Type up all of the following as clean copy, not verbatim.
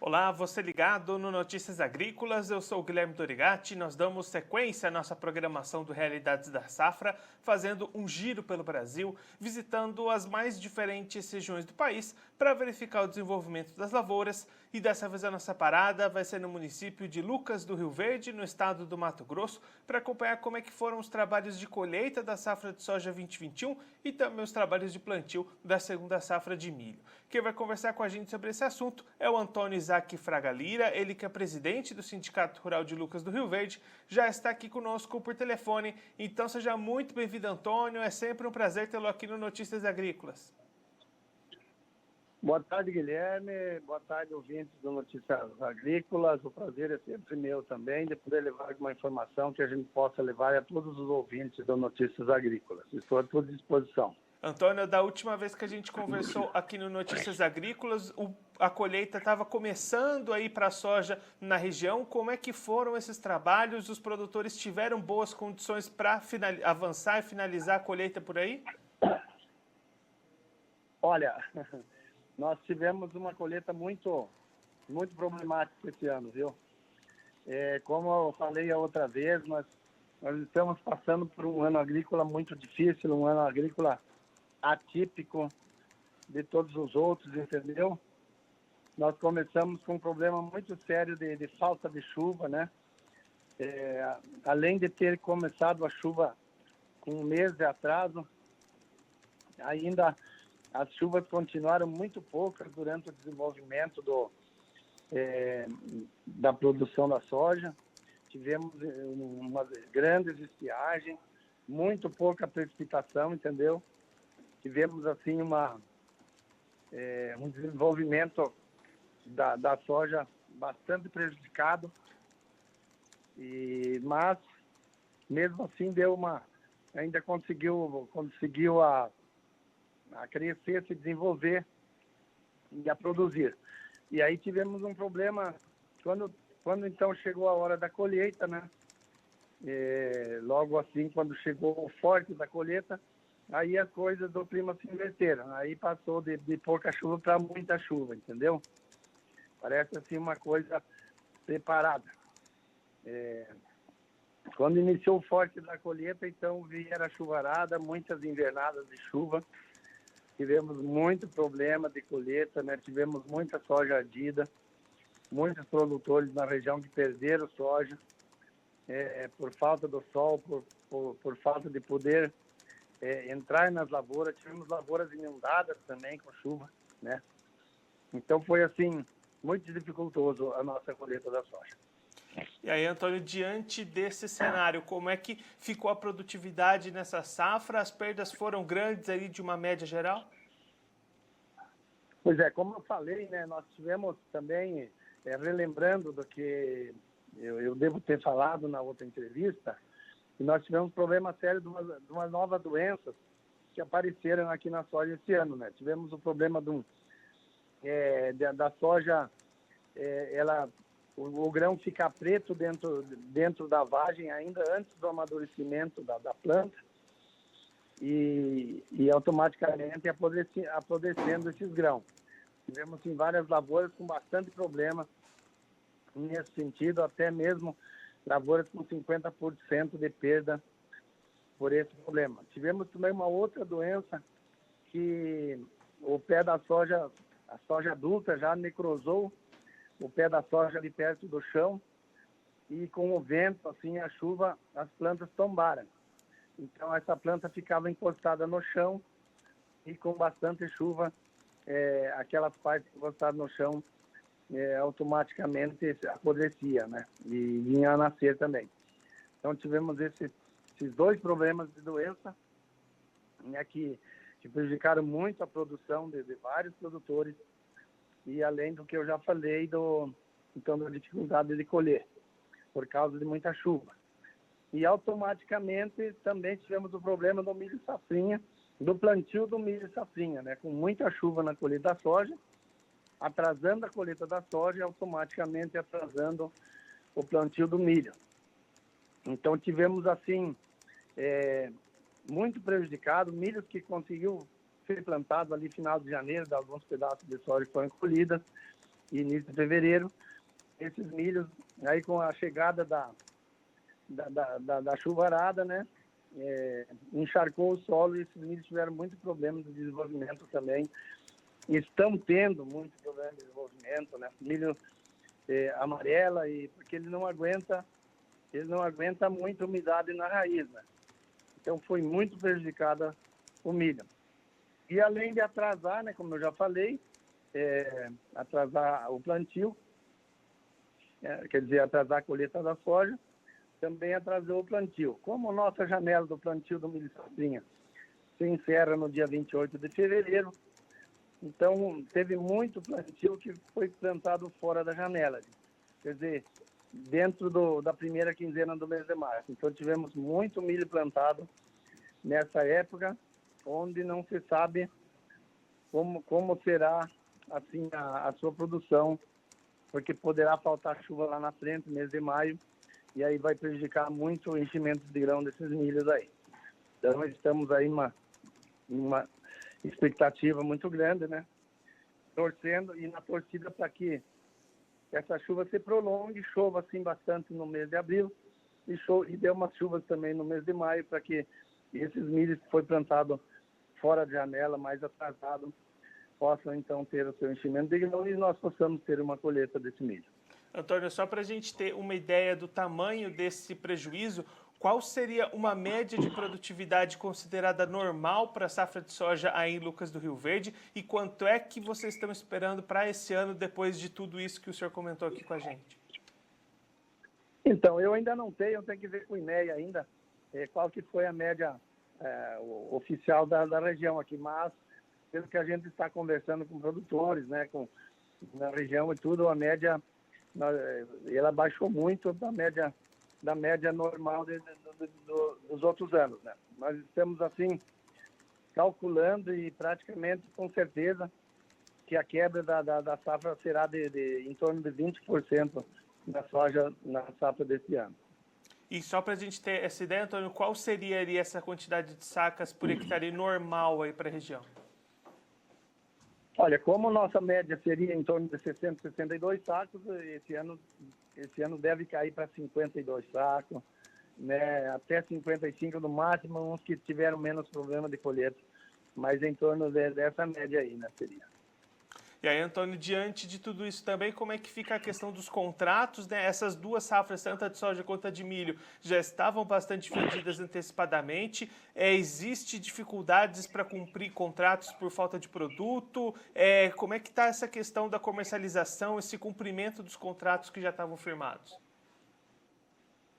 Olá, você ligado no Notícias Agrícolas, eu sou o Guilherme Dorigatti. Nós damos sequência à nossa programação do Realidades da Safra, fazendo um giro pelo Brasil, visitando as mais diferentes regiões do país para verificar o desenvolvimento das lavouras. E dessa vez a nossa parada vai ser no município de Lucas do Rio Verde, no estado do Mato Grosso, para acompanhar como é que foram os trabalhos de colheita da safra de soja 2021 e também os trabalhos de plantio da segunda safra de milho. Quem vai conversar com a gente sobre esse assunto é o Antônio Isaac Fraga Lira, ele que é presidente do Sindicato Rural de Lucas do Rio Verde, já está aqui conosco por telefone. Então seja muito bem-vindo, Antônio, é sempre um prazer tê-lo aqui no Notícias Agrícolas. Boa tarde, Guilherme. Boa tarde, ouvintes do Notícias Agrícolas. O prazer é sempre meu também de poder levar alguma informação que a gente possa levar a todos os ouvintes do Notícias Agrícolas. Estou à sua disposição. Antônio, da última vez que a gente conversou aqui no Notícias Agrícolas, a colheita estava começando aí para a soja na região. Como é que foram esses trabalhos? Os produtores tiveram boas condições para avançar e finalizar a colheita por aí? Olha, nós tivemos uma colheita muito problemática esse ano, viu? Como eu falei a outra vez, nós estamos passando por um ano agrícola muito difícil, um ano agrícola atípico de todos os outros, entendeu? Nós começamos com um problema muito sério de falta de chuva, né? Além de ter começado a chuva com um mês de atraso, ainda as chuvas continuaram muito poucas durante o desenvolvimento da produção da soja. Tivemos uma grande estiagem, muito pouca precipitação, entendeu? Tivemos, assim, um desenvolvimento da soja bastante prejudicado, mas, mesmo assim, ainda conseguiu a crescer, se desenvolver e a produzir. E aí tivemos um problema quando então chegou a hora da colheita, né? Logo assim, quando chegou o forte da colheita, aí as coisas do clima se inverteram. Aí passou de pouca chuva para muita chuva, entendeu? Parece assim uma coisa separada. Quando iniciou o forte da colheita, então vieram a chuvarada, muitas invernadas de chuva. Tivemos muito problema de colheita, né? Tivemos muita soja ardida, muitos produtores na região que perderam soja por falta do sol, por falta de poder entrar nas lavouras. Tivemos lavouras inundadas também com chuva, né? Então foi assim, muito dificultoso a nossa colheita da soja. E aí, Antônio, diante desse cenário, como é que ficou a produtividade nessa safra? As perdas foram grandes aí de uma média geral? Pois é, como eu falei, né, nós tivemos também, relembrando do que eu devo ter falado na outra entrevista, que nós tivemos um problema sério de uma nova doenças que apareceram aqui na soja esse ano, né? Tivemos o problema da soja, o grão ficar preto dentro da vagem ainda antes do amadurecimento da planta e automaticamente apodrecendo esses grãos. Tivemos em várias lavouras com bastante problema nesse sentido, até mesmo lavouras com 50% de perda por esse problema. Tivemos também uma outra doença que o pé da soja, a soja adulta já necrosou o pé da soja ali perto do chão e com o vento, assim, a chuva, as plantas tombaram. Então essa planta ficava encostada no chão e com bastante chuva, aquelas partes encostadas no chão automaticamente apodrecia, né? E vinha a nascer também. Então tivemos esses dois problemas de doença, né, que prejudicaram muito a produção de vários produtores, e além do que eu já falei então da dificuldade de colher por causa de muita chuva. E automaticamente também tivemos o problema do milho safrinha, do plantio do milho safrinha, né, com muita chuva na colheita da soja, atrasando a colheita da soja e automaticamente atrasando o plantio do milho. Então tivemos assim muito prejudicado, milhos que conseguiu ser plantado ali final de janeiro, de alguns pedaços de soja foram colhidas, e início de fevereiro. Esses milhos, aí com a chegada da chuvarada, né, encharcou o solo e esses milhos tiveram muito problema de desenvolvimento também. Estão tendo muito problema de desenvolvimento, né, milho amarela, e porque ele não aguenta muita umidade na raiz, né? Então foi muito prejudicada o milho. E além de atrasar, né, como eu já falei, atrasar o plantio, quer dizer, atrasar a colheita da soja, também atrasou o plantio. Como nossa janela do plantio do milho safrinha se encerra no dia 28 de fevereiro, então teve muito plantio que foi plantado fora da janela. Quer dizer, dentro da primeira quinzena do mês de março. Então tivemos muito milho plantado nessa época, onde não se sabe como será assim a sua produção, porque poderá faltar chuva lá na frente, mês de maio, e aí vai prejudicar muito o enchimento de grão desses milhos aí. Então estamos aí numa expectativa muito grande, né? Torcendo e na torcida para que essa chuva se prolongue, chova assim bastante no mês de abril e dê umas chuvas também no mês de maio, para que esses milhos que foi plantado fora de janela, mais atrasado, possam então ter o seu enchimento de grão e nós possamos ter uma colheita desse milho. Antônio, só para a gente ter uma ideia do tamanho desse prejuízo, qual seria uma média de produtividade considerada normal para a safra de soja aí em Lucas do Rio Verde e quanto é que vocês estão esperando para esse ano depois de tudo isso que o senhor comentou aqui com a gente? Então, eu ainda não tenho, eu tenho que ver com o IMEA ainda qual que foi a média oficial da região aqui, mas pelo que a gente está conversando com produtores, né, na região e tudo, a média ela baixou muito da média normal dos outros anos, né? Nós estamos assim calculando e praticamente com certeza que a quebra da safra será em torno de 20% na soja na safra desse ano. E só para a gente ter essa ideia, Antônio, qual seria ali essa quantidade de sacas por hectare normal aí para a região? Olha, como nossa média seria em torno de 662 sacos, esse ano deve cair para 52 sacos, né, até 55 no máximo, uns que tiveram menos problema de colheita, mas em torno dessa média aí, né, seria. E aí, Antônio, diante de tudo isso também, como é que fica a questão dos contratos, né? Essas duas safras, tanto a de soja quanto a de milho, já estavam bastante vendidas antecipadamente. Existe dificuldades para cumprir contratos por falta de produto? Como é que está essa questão da comercialização, esse cumprimento dos contratos que já estavam firmados?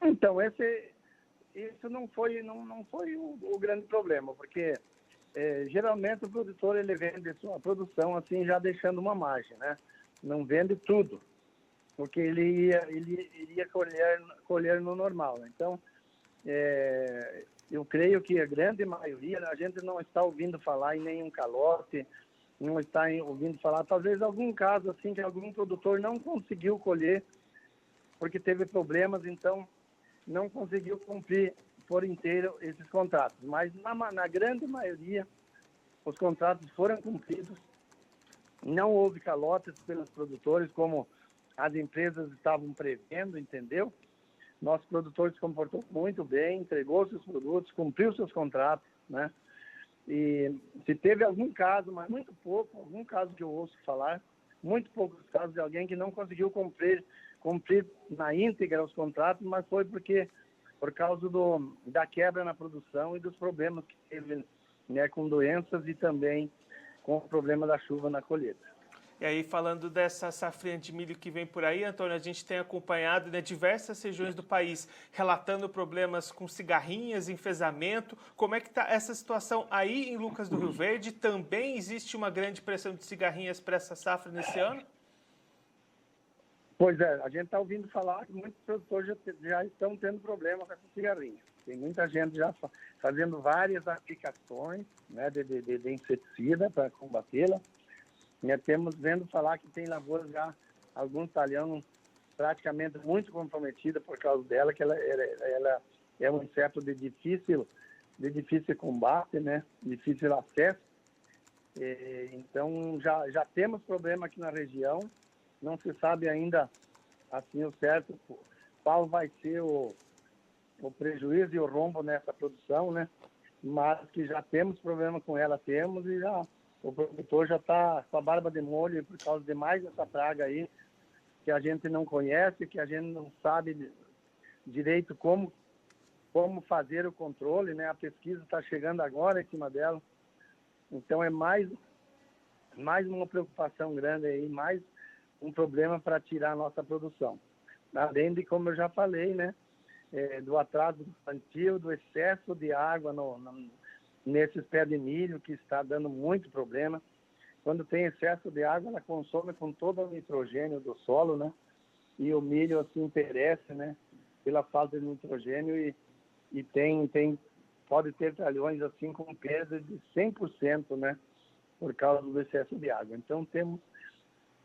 Então, isso não foi o grande problema, porque geralmente o produtor ele vende sua produção assim já deixando uma margem, né? Não vende tudo, porque ele iria colher no normal, né? Então, eu creio que a grande maioria, a gente não está ouvindo falar em nenhum calote, não está ouvindo falar, talvez algum caso assim que algum produtor não conseguiu colher porque teve problemas, então não conseguiu cumprir por inteiro esses contratos. Mas na grande maioria, os contratos foram cumpridos, não houve calotes pelos produtores, como as empresas estavam prevendo, entendeu? Nosso produtor se comportou muito bem, entregou seus produtos, cumpriu seus contratos, né? E se teve algum caso, mas muito pouco, algum caso que eu ouço falar, muito poucos casos de alguém que não conseguiu cumprir na íntegra os contratos, mas foi por causa da quebra na produção e dos problemas que teve, né, com doenças e também com o problema da chuva na colheita. E aí, falando dessa safrinha de milho que vem por aí, Antônio, a gente tem acompanhado, né, diversas regiões do país relatando problemas com cigarrinhas, enfesamento. Como é que está essa situação aí em Lucas do Rio Verde? Também existe uma grande pressão de cigarrinhas para essa safra nesse ano? Pois é, a gente está ouvindo falar que muitos produtores já estão tendo problema com essa cigarrinha. Tem muita gente já fazendo várias aplicações, né, de inseticida para combatê-la. Temos vendo falar que tem lavouras já, alguns talhão praticamente muito comprometida por causa dela, que ela é um inseto de difícil combate, né, difícil acesso. Então já temos problema aqui na região. não se sabe ainda assim o certo qual vai ser o prejuízo e o rombo nessa produção, né? Mas que já temos problema com ela, temos, e já, o produtor já está com a barba de molho por causa de mais essa praga aí, que a gente não conhece, que a gente não sabe direito como fazer o controle, né? A pesquisa está chegando agora em cima dela. Então é mais uma preocupação grande aí, mais um problema para tirar a nossa produção. Além de, como eu já falei, né? Do atraso do plantio, do excesso de água nesses pés de milho, que está dando muito problema. Quando tem excesso de água, ela consome com todo o nitrogênio do solo, né? E o milho assim perece, né? Pela falta de nitrogênio e pode ter talhões assim com perda de 100%, né? Por causa do excesso de água. Então temos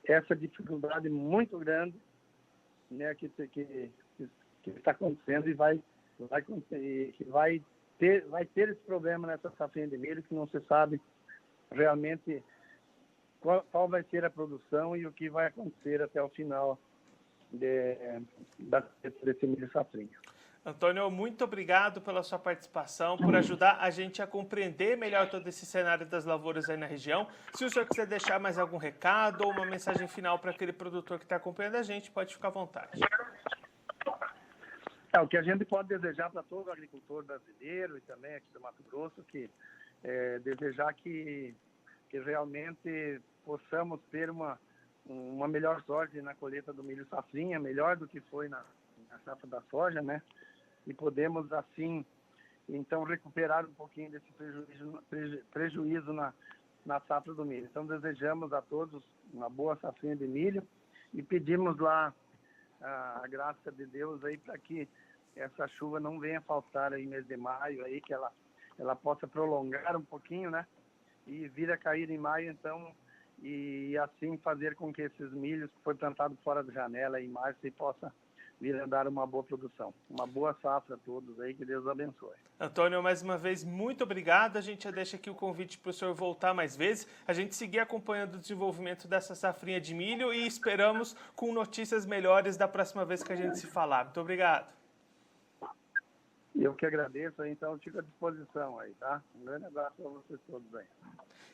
essa dificuldade muito grande, né? Que está acontecendo e vai ter esse problema nessa safrinha de milho, que não se sabe realmente qual vai ser a produção e o que vai acontecer até o final desse milho safrinha. Antônio, muito obrigado pela sua participação, por ajudar a gente a compreender melhor todo esse cenário das lavouras aí na região. Se o senhor quiser deixar mais algum recado ou uma mensagem final para aquele produtor que está acompanhando a gente, pode ficar à vontade. O que a gente pode desejar para todo agricultor brasileiro e também aqui do Mato Grosso, desejar que realmente possamos ter uma melhor sorte na colheita do milho safrinha, melhor do que foi na safra da soja, né? E podemos, assim, então, recuperar um pouquinho desse prejuízo na safra do milho. Então, desejamos a todos uma boa safrinha de milho e pedimos lá a graça de Deus aí para que essa chuva não venha faltar aí no mês de maio, aí, que ela possa prolongar um pouquinho, né? E vir a cair em maio, então, e assim fazer com que esses milhos que foi plantado fora da janela em março e possa vir a dar uma boa produção. Uma boa safra a todos aí, que Deus abençoe. Antônio, mais uma vez, muito obrigado. A gente já deixa aqui o convite para o senhor voltar mais vezes. A gente seguir acompanhando o desenvolvimento dessa safrinha de milho e esperamos com notícias melhores da próxima vez que a gente se falar. Muito obrigado. Eu que agradeço, então fico à disposição aí, tá? Um grande abraço para vocês todos aí.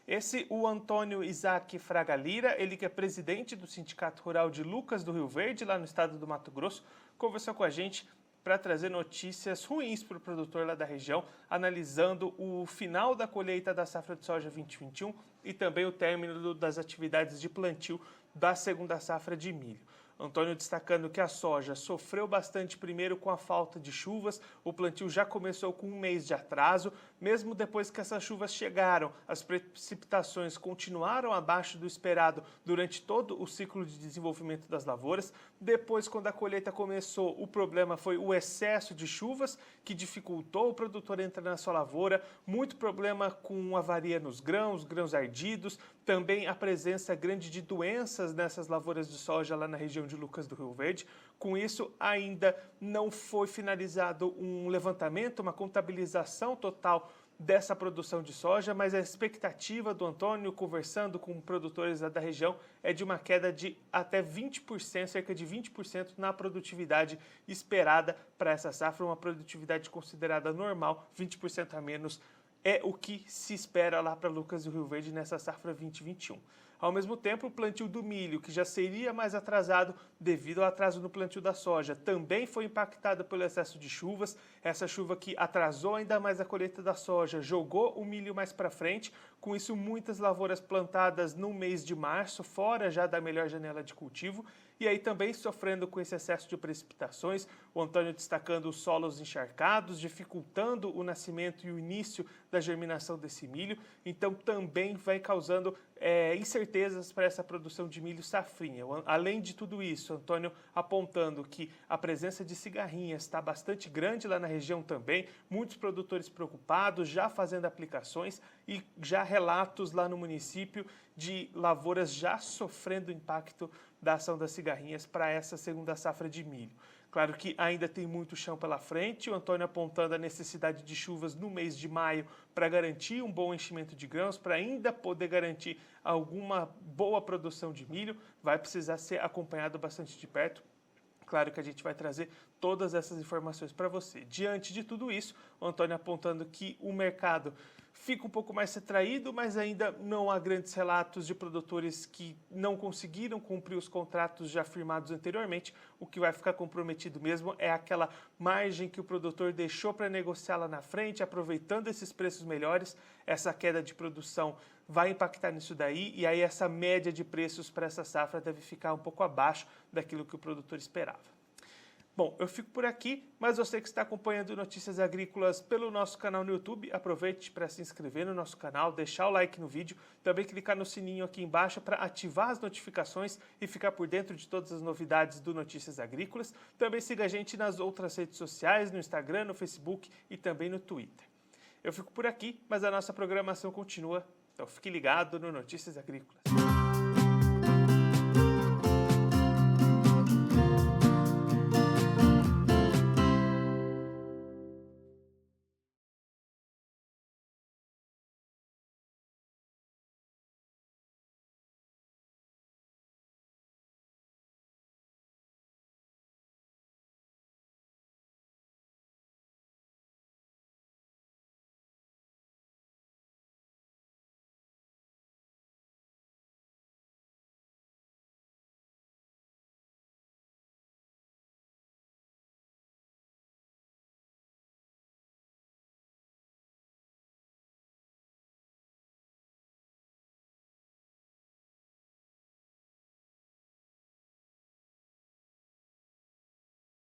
Esse o Antônio Isaac Fraga Lira, ele que é presidente do Sindicato Rural de Lucas do Rio Verde, lá no estado do Mato Grosso, conversou com a gente para trazer notícias ruins para o produtor lá da região, analisando o final da colheita da safra de soja 2021 e também o término das atividades de plantio da segunda safra de milho. Antônio destacando que a soja sofreu bastante primeiro com a falta de chuvas, o plantio já começou com um mês de atraso, mesmo depois que essas chuvas chegaram, as precipitações continuaram abaixo do esperado durante todo o ciclo de desenvolvimento das lavouras. Depois, quando a colheita começou, o problema foi o excesso de chuvas, que dificultou o produtor entrar na sua lavoura, muito problema com avaria nos grãos ardidos, também a presença grande de doenças nessas lavouras de soja lá na região de Lucas do Rio Verde. Com isso, ainda não foi finalizado um levantamento, uma contabilização total dessa produção de soja, mas a expectativa do Antônio, conversando com produtores da região, é de uma queda de até 20%, cerca de 20% na produtividade esperada para essa safra, uma produtividade considerada normal, 20% a menos é o que se espera lá para Lucas do Rio Verde nessa safra 2021. Ao mesmo tempo, o plantio do milho, que já seria mais atrasado devido ao atraso no plantio da soja, também foi impactado pelo excesso de chuvas. Essa chuva que atrasou ainda mais a colheita da soja, jogou o milho mais para frente. Com isso, muitas lavouras plantadas no mês de março, fora já da melhor janela de cultivo, e aí também sofrendo com esse excesso de precipitações, o Antônio destacando os solos encharcados, dificultando o nascimento e o início da germinação desse milho, então também vai causando incertezas para essa produção de milho safrinha. Além de tudo isso, Antônio apontando que a presença de cigarrinhas está bastante grande lá na região também, muitos produtores preocupados, já fazendo aplicações e já relatos lá no município de lavouras já sofrendo impacto da ação das cigarrinhas para essa segunda safra de milho. Claro que ainda tem muito chão pela frente, o Antônio apontando a necessidade de chuvas no mês de maio para garantir um bom enchimento de grãos, para ainda poder garantir alguma boa produção de milho, vai precisar ser acompanhado bastante de perto. Claro que a gente vai trazer todas essas informações para você. Diante de tudo isso, o Antônio apontando que o mercado fica um pouco mais retraído, mas ainda não há grandes relatos de produtores que não conseguiram cumprir os contratos já firmados anteriormente. O que vai ficar comprometido mesmo é aquela margem que o produtor deixou para negociar lá na frente, aproveitando esses preços melhores. Essa queda de produção vai impactar nisso daí, e aí essa média de preços para essa safra deve ficar um pouco abaixo daquilo que o produtor esperava. Bom, eu fico por aqui, mas você que está acompanhando Notícias Agrícolas pelo nosso canal no YouTube, aproveite para se inscrever no nosso canal, deixar o like no vídeo, também clicar no sininho aqui embaixo para ativar as notificações e ficar por dentro de todas as novidades do Notícias Agrícolas. Também siga a gente nas outras redes sociais, no Instagram, no Facebook e também no Twitter. Eu fico por aqui, mas a nossa programação continua, então fique ligado no Notícias Agrícolas.